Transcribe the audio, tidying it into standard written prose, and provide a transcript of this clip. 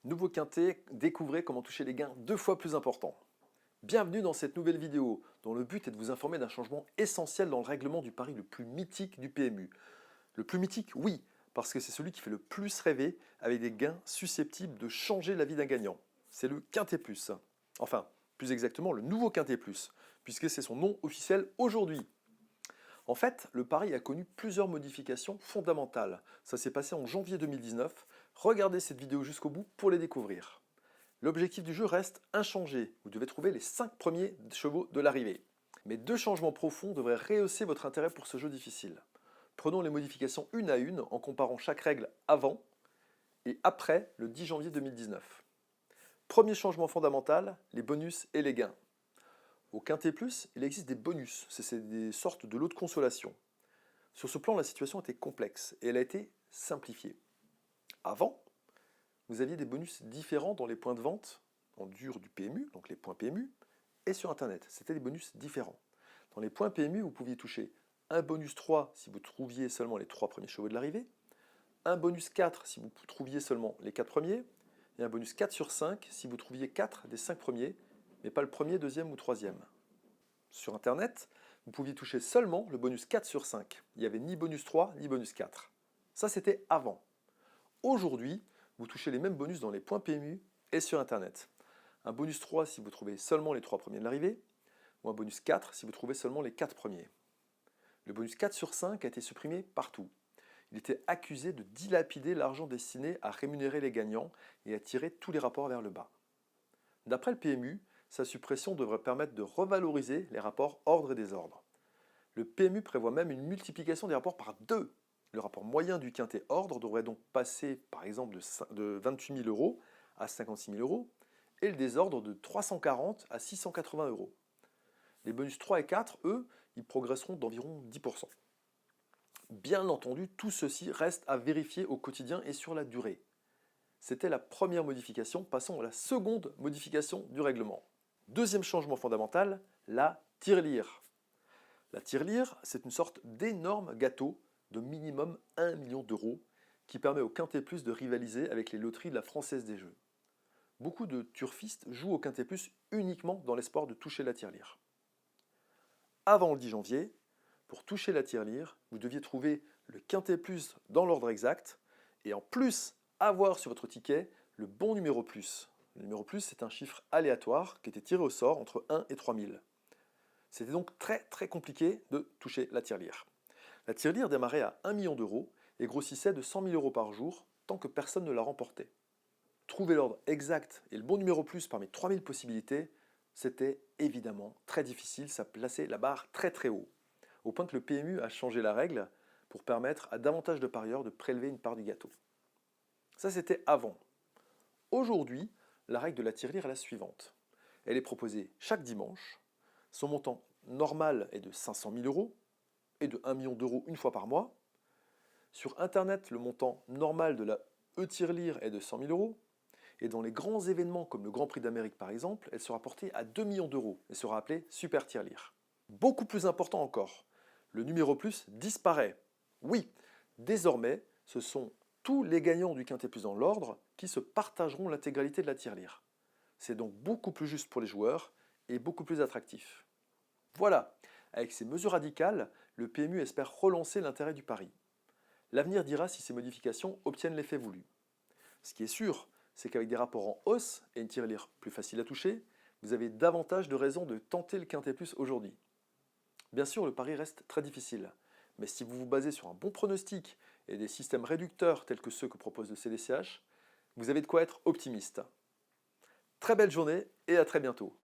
Nouveau quintet, découvrez comment toucher les gains 2 fois plus importants. Bienvenue dans cette nouvelle vidéo, dont le but est de vous informer d'un changement essentiel dans le règlement du pari le plus mythique du PMU. Le plus mythique, oui, parce que c'est celui qui fait le plus rêver, avec des gains susceptibles de changer la vie d'un gagnant. C'est le quintet plus. Enfin, plus exactement, le nouveau quintet plus, puisque c'est son nom officiel aujourd'hui. En fait, le pari a connu plusieurs modifications fondamentales. Ça s'est passé en janvier 2019. Regardez cette vidéo jusqu'au bout pour les découvrir. L'objectif du jeu reste inchangé. Vous devez trouver les 5 premiers chevaux de l'arrivée. Mais 2 changements profonds devraient rehausser votre intérêt pour ce jeu difficile. Prenons les modifications une à une en comparant chaque règle avant et après le 10 janvier 2019. Premier changement fondamental, les bonus et les gains. Au Quintet Plus, il existe des bonus, c'est des sortes de lots de consolation. Sur ce plan, la situation était complexe et elle a été simplifiée. Avant, vous aviez des bonus différents dans les points de vente en dur du PMU, donc les points PMU, et sur Internet. C'était des bonus différents. Dans les points PMU, vous pouviez toucher un bonus 3 si vous trouviez seulement les 3 premiers chevaux de l'arrivée, un bonus 4 si vous trouviez seulement les 4 premiers, et un bonus 4 sur 5 si vous trouviez 4 des 5 premiers, mais pas le premier, deuxième ou troisième. Sur Internet, vous pouviez toucher seulement le bonus 4 sur 5. Il n'y avait ni bonus 3 ni bonus 4. Ça, c'était avant. Aujourd'hui, vous touchez les mêmes bonus dans les points PMU et sur Internet. Un bonus 3 si vous trouvez seulement les 3 premiers de l'arrivée, ou un bonus 4 si vous trouvez seulement les 4 premiers. Le bonus 4 sur 5 a été supprimé partout. Il était accusé de dilapider l'argent destiné à rémunérer les gagnants et à tirer tous les rapports vers le bas. D'après le PMU, sa suppression devrait permettre de revaloriser les rapports ordre et désordre. Le PMU prévoit même une multiplication des rapports par 2. Le rapport moyen du quintet ordre devrait donc passer par exemple de 28 000 euros à 56 000 euros et le désordre de 340 à 680 euros. Les bonus 3 et 4, eux, ils progresseront d'environ 10%. Bien entendu, tout ceci reste à vérifier au quotidien et sur la durée. C'était la première modification, passons à la seconde modification du règlement. Deuxième changement fondamental, la tirelire. La tirelire, c'est une sorte d'énorme gâteau de minimum 1 million d'euros qui permet au Quintet Plus de rivaliser avec les loteries de la Française des Jeux. Beaucoup de turfistes jouent au Quintet Plus uniquement dans l'espoir de toucher la tirelire. Avant le 10 janvier, pour toucher la tirelire, vous deviez trouver le Quintet Plus dans l'ordre exact et en plus avoir sur votre ticket le bon numéro plus. Le numéro plus, c'est un chiffre aléatoire qui était tiré au sort entre 1 et 3000. C'était donc très compliqué de toucher la tirelire. La tirelire démarrait à 1 million d'euros et grossissait de 100 000 euros par jour tant que personne ne la remportait. Trouver l'ordre exact et le bon numéro plus parmi 3000 possibilités, c'était évidemment très difficile, ça plaçait la barre très haut, au point que le PMU a changé la règle pour permettre à davantage de parieurs de prélever une part du gâteau. Ça, c'était avant. Aujourd'hui, la règle de la tirelire est la suivante. Elle est proposée chaque dimanche. Son montant normal est de 500 000 euros et de 1 million d'euros une fois par mois. Sur Internet, le montant normal de la e-tirelire est de 100 000 euros. Et dans les grands événements comme le Grand Prix d'Amérique par exemple, elle sera portée à 2 millions d'euros et sera appelée Super Tirelire. Beaucoup plus important encore, le numéro plus disparaît. Oui, désormais, ce sont tous les gagnants du Quintet Plus dans l'ordre qui se partageront l'intégralité de la tirelire. C'est donc beaucoup plus juste pour les joueurs et beaucoup plus attractif. Voilà, avec ces mesures radicales, le PMU espère relancer l'intérêt du pari. L'avenir dira si ces modifications obtiennent l'effet voulu. Ce qui est sûr, c'est qu'avec des rapports en hausse et une tirelire plus facile à toucher, vous avez davantage de raisons de tenter le Quintet Plus aujourd'hui. Bien sûr, le pari reste très difficile, mais si vous vous basez sur un bon pronostic et des systèmes réducteurs tels que ceux que propose le CDCH, vous avez de quoi être optimiste. Très belle journée et à très bientôt.